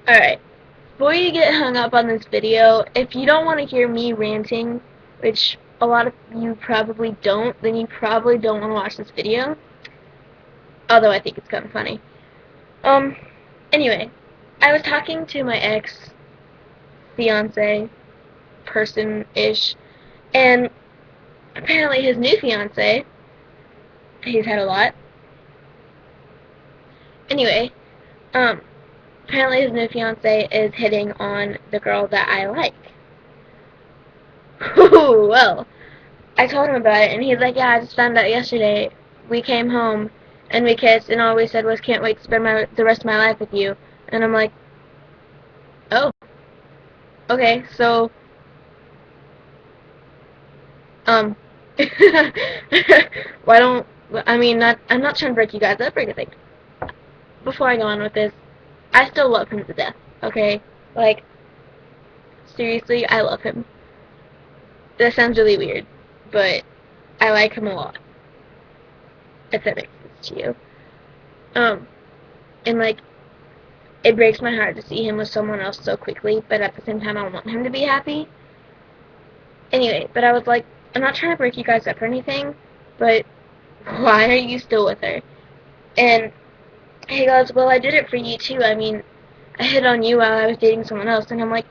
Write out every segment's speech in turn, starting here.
Alright, before you get hung up on this video, if you don't want to hear me ranting, which a lot of you probably don't, then you probably don't want to watch this video. Although I think it's kind of funny. Um, anyway, I was talking to my ex-fiance, person-ish, and apparently his new fiance, he's had a lot. Anyway, apparently his new fiance is hitting on the girl that I like. Well, I told him about it, and he's like, yeah, I just found out yesterday. We came home, and we kissed, and all we said was, can't wait to spend the rest of my life with you. And I'm like, oh, okay, so, um, why don't, I mean, I'm not trying to break you guys up or anything. Before I go on with this, I still love him to death, okay? Like, seriously, I love him. That sounds really weird, but I like him a lot, if that makes sense to you. Um, and like, it breaks my heart to see him with someone else so quickly, but at the same time I want him to be happy. Anyway, but I was like, I'm not trying to break you guys up or anything, but why are you still with her? And he goes, well, I did it for you too. I mean, I hit on you while I was dating someone else. And I'm like,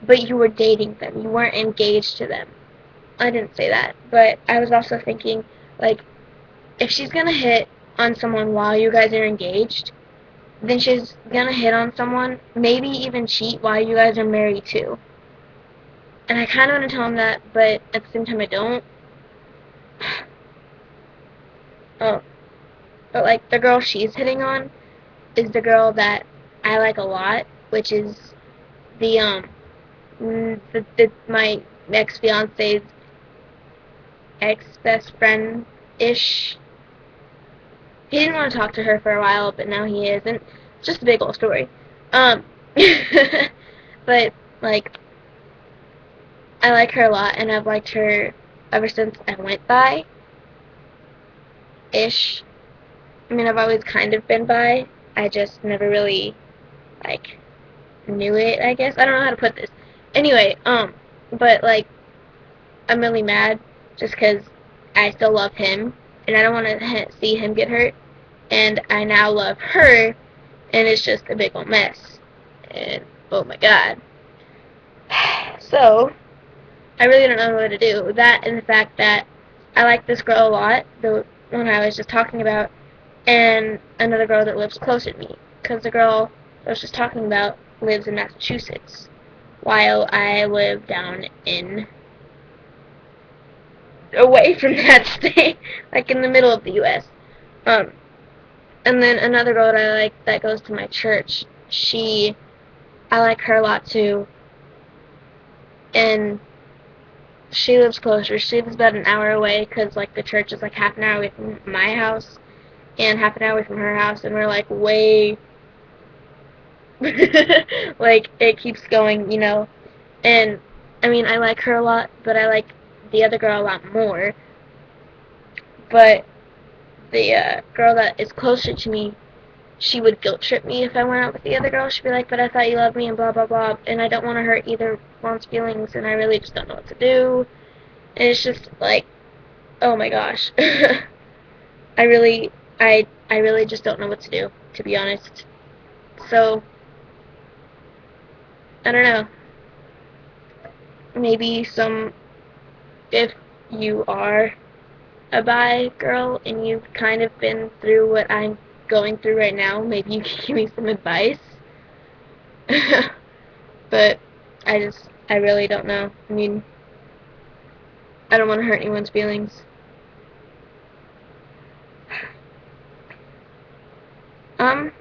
but you were dating them. You weren't engaged to them. I didn't say that, but I was also thinking, like, if she's gonna hit on someone while you guys are engaged, then she's gonna hit on someone, maybe even cheat while you guys are married too. And I kind of want to tell him that, but at the same time I don't. Oh, but like the girl she's hitting on is the girl that I like a lot, which is the my ex fiance's ex best friend ish. He didn't want to talk to her for a while, but now he is, and it's just a big old story. Um, but like I like her a lot, and I've liked her ever since I went bi ish. I mean, I've always kind of been bi. I just never really like knew it. I guess I don't know how to put this. Anyway, but like I'm really mad just because I still love him, and I don't want to see him get hurt. And I now love her, and it's just a big old mess. And oh my god. So I really don't know what to do. That and the fact that I like this girl a lot, the one I was just talking about, and another girl that lives closer to me. Because the girl I was just talking about lives in Massachusetts, while I live down in away from that state, like in the middle of the U.S. Um, and then another girl that I like that goes to my church. I like her a lot too, and she lives closer. She lives about an hour away because like the church is like half an hour away from my house and half an hour away from her house, and we're like way like it keeps going, you know. And I mean, I like her a lot, but I like the other girl a lot more. But the girl that is closer to me, she would guilt trip me if I went out with the other girl. She'd be like, "But I thought you loved me," and blah blah blah. And I don't want to hurt either one's feelings, and I really just don't know what to do. And it's just like, oh my gosh, I really, I really just don't know what to do, to be honest. So I don't know. Maybe if you are a bi girl and you've kind of been through what I'm going through right now, maybe you can give me some advice. But I really don't know. I mean, I don't want to hurt anyone's feelings. Um,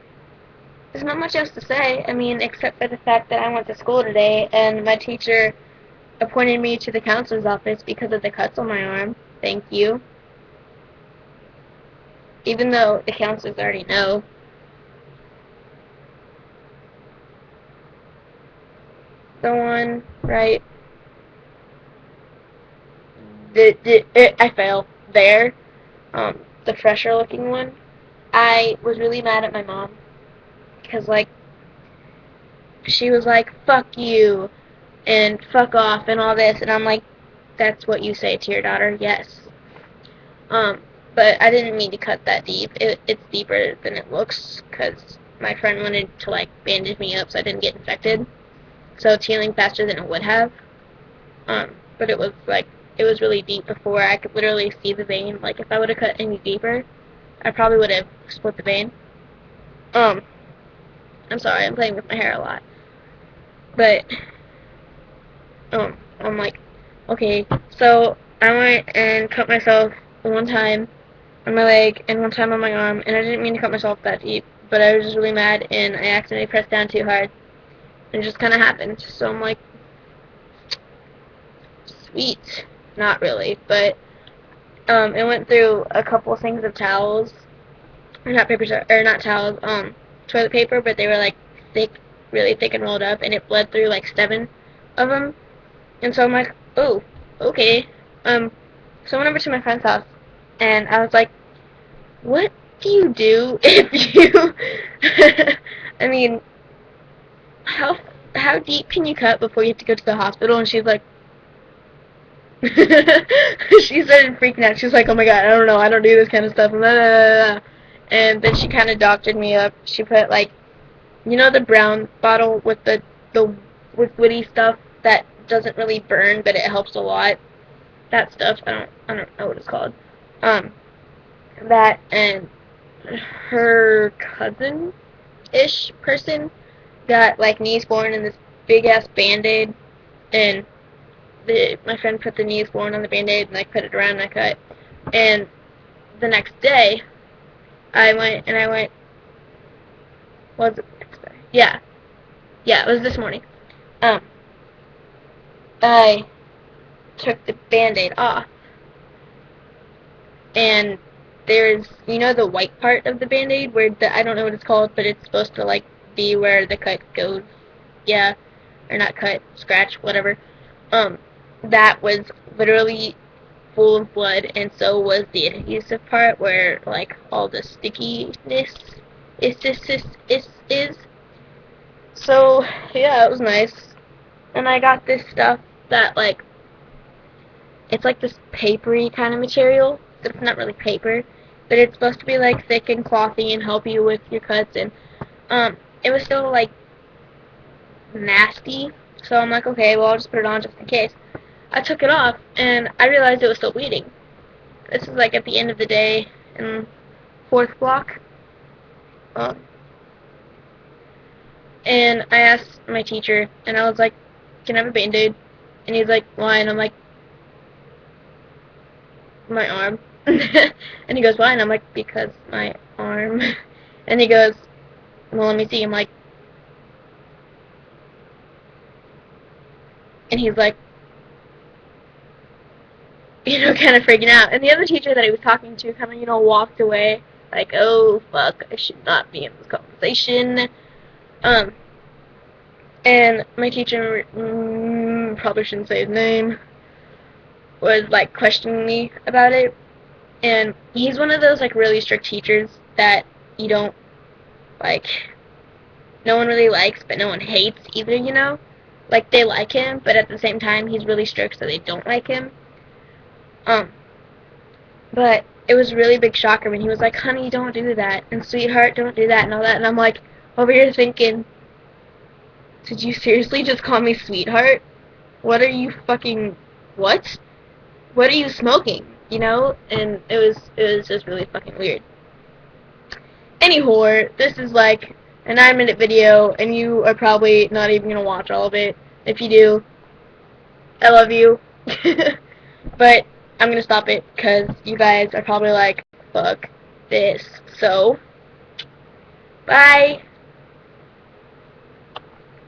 there's not much else to say. I mean, except for the fact that I went to school today and my teacher appointed me to the counselor's office because of the cuts on my arm. Thank you. Even though the counselors already know. The one, right? I fell there. The fresher looking one. I was really mad at my mom because like she was like, fuck you, and fuck off, and all this, and I'm like, that's what you say to your daughter? Yes. But I didn't mean to cut that deep. It's deeper than it looks, because my friend wanted to, like, bandage me up so I didn't get infected. So it's healing faster than it would have. But it was, like, it was really deep before I could literally see the vein. Like, if I would have cut any deeper, I probably would have split the vein. I'm sorry, I'm playing with my hair a lot. But, I'm like, okay, so I went and cut myself one time on my leg and one time on my arm, and I didn't mean to cut myself that deep, but I was just really mad, and I accidentally pressed down too hard, and it just kind of happened. So I'm like, sweet. Not really, but, it went through a couple things of towels, or not paper, or not towels, toilet paper, but they were, like, thick, really thick and rolled up, and it bled through, like, 7 of them, and so I'm like, oh, okay. So I went over to my friend's house, and I was like, what do you do if you, I mean, how deep can you cut before you have to go to the hospital? And she's like, she started freaking out. She was like, oh my god, I don't know, I don't do this kind of stuff. Blah, blah, blah. And then she kind of doctored me up. She put, like, you know the brown bottle with the liquidy stuff that doesn't really burn, but it helps a lot? That stuff, I don't know what it's called. That, and her cousin-ish person got, like, Neosporin in this big-ass Band-Aid, and my friend put the Neosporin on the Band-Aid, and I put it around my cut. And the next day, was it next day? Yeah, it was this morning. I took the Band-Aid off, and there's, you know, the white part of the Band-Aid where I don't know what it's called, but it's supposed to, like, be where the cut goes. Yeah, or not cut, scratch, whatever. That was literally full of blood, and so was the adhesive part where, like, all the stickiness is. So, yeah, it was nice. And I got this stuff that, like, it's like this papery kind of material. It's not really paper, but it's supposed to be, like, thick and clothy and help you with your cuts, and, it was still, like, nasty, so I'm like, okay, well, I'll just put it on just in case. I took it off, and I realized it was still bleeding. This is, like, at the end of the day, in 4th block, and I asked my teacher, and I was like, can I have a Band-Aid? And he's like, why? And I'm like, my arm. And he goes, why? And I'm like, because my arm. And he goes, well, let me see. I'm like, and he's like, you know, kind of freaking out. And the other teacher that he was talking to kind of, you know, walked away, like, oh, fuck, I should not be in this conversation. And my teacher, probably shouldn't say his name, was, like, questioning me about it. And he's one of those, like, really strict teachers that you don't, like, no one really likes, but no one hates either, you know? Like, they like him, but at the same time, he's really strict, so they don't like him. But it was a really big shocker when he was like, honey, don't do that, and sweetheart, don't do that, and all that, and I'm like, over here thinking, did you seriously just call me sweetheart? What are you fucking, what? What are you smoking? You know? And it was just really fucking weird. Anyhow, this is like a 9-minute video, and you are probably not even gonna watch all of it. If you do, I love you. But I'm gonna stop it, because you guys are probably like, fuck this. So, bye!